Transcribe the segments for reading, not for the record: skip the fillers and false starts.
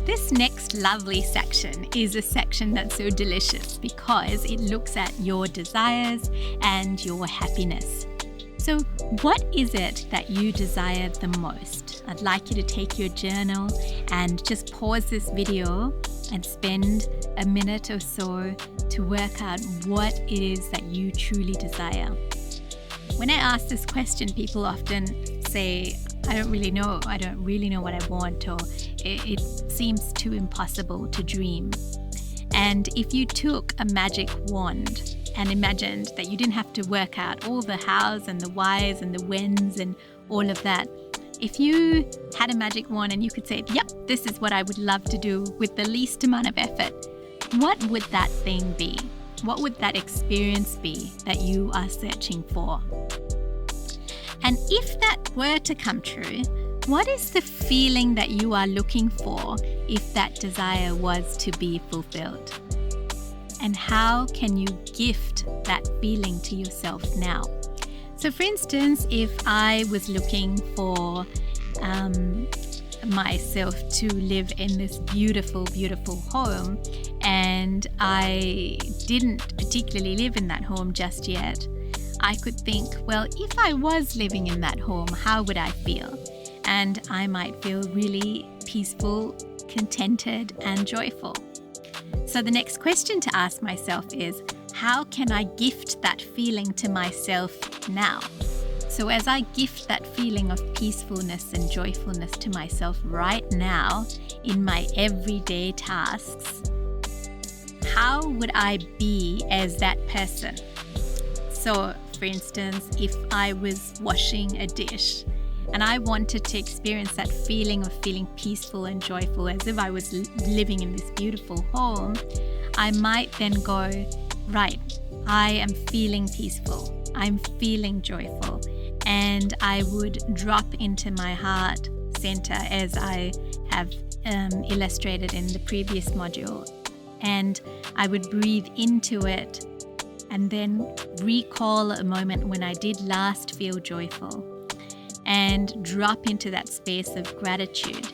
This next lovely section is a section that's so delicious because it looks at your desires and your happiness. So what is it that you desire the most? I'd like you to take your journal and just pause this video and spend a minute or so to work out what it is that you truly desire. When I ask this question, people often say, I don't really know what I want, or it seems too impossible to dream. And if you took a magic wand and imagined that you didn't have to work out all the hows and the whys and the whens and all of that, if you had a magic wand and you could say, yep, this is what I would love to do with the least amount of effort, what would that thing be? What would that experience be that you are searching for? And if that were to come true, what is the feeling that you are looking for if that desire was to be fulfilled? And how can you gift that feeling to yourself now? So for instance, if I was looking for myself to live in this beautiful, beautiful home, and I didn't particularly live in that home just yet, I could think, well, if I was living in that home, how would I feel? And I might feel really peaceful, contented, and joyful. So the next question to ask myself is, how can I gift that feeling to myself now? So as I gift that feeling of peacefulness and joyfulness to myself right now in my everyday tasks, how would I be as that person? So, for instance, if I was washing a dish and I wanted to experience that feeling of feeling peaceful and joyful as if I was living in this beautiful home, I might then go, right, I am feeling peaceful, I'm feeling joyful, and I would drop into my heart center as I have illustrated in the previous module, and I would breathe into it and then recall a moment when I did last feel joyful and drop into that space of gratitude.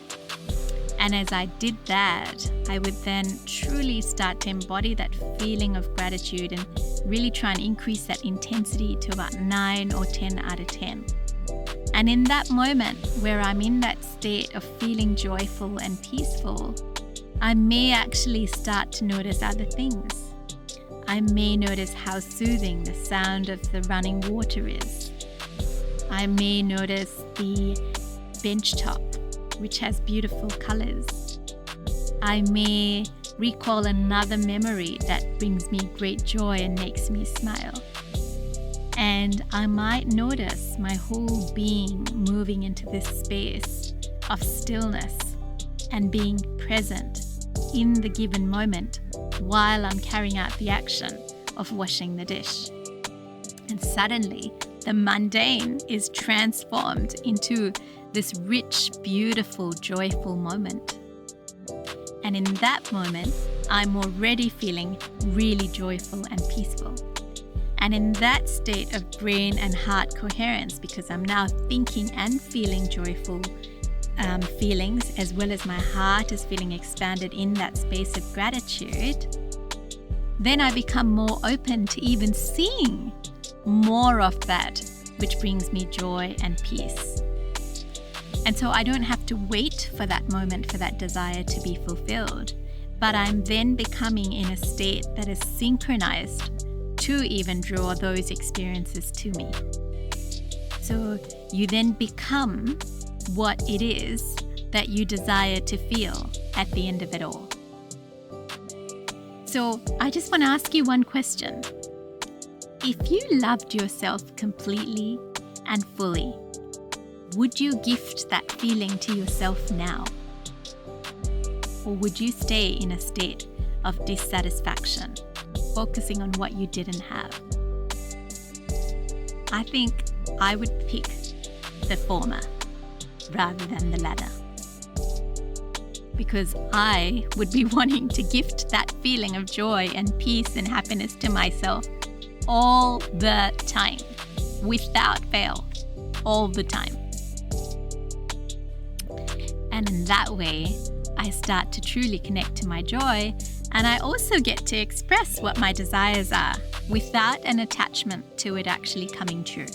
And as I did that, I would then truly start to embody that feeling of gratitude and really try and increase that intensity to about 9 or 10 out of 10. And in that moment where I'm in that state of feeling joyful and peaceful, I may actually start to notice other things. I may notice how soothing the sound of the running water is. I may notice the bench top, which has beautiful colors. I may recall another memory that brings me great joy and makes me smile. And I might notice my whole being moving into this space of stillness and being present in the given moment while I'm carrying out the action of washing the dish. And suddenly, the mundane is transformed into this rich, beautiful, joyful moment. And in that moment, I'm already feeling really joyful and peaceful. And in that state of brain and heart coherence, because I'm now thinking and feeling joyful feelings, as well as my heart is feeling expanded in that space of gratitude, then I become more open to even seeing more of that which brings me joy and peace. And so I don't have to wait for that moment for that desire to be fulfilled, but I'm then becoming in a state that is synchronized to even draw those experiences to me. So you then become what it is that you desire to feel at the end of it all. So I just want to ask you one question. If you loved yourself completely and fully, would you gift that feeling to yourself now? Or would you stay in a state of dissatisfaction, focusing on what you didn't have? I think I would pick the former rather than the latter, because I would be wanting to gift that feeling of joy and peace and happiness to myself all the time, without fail, all the time. And in that way, I start to truly connect to my joy, and I also get to express what my desires are without an attachment to it actually coming true.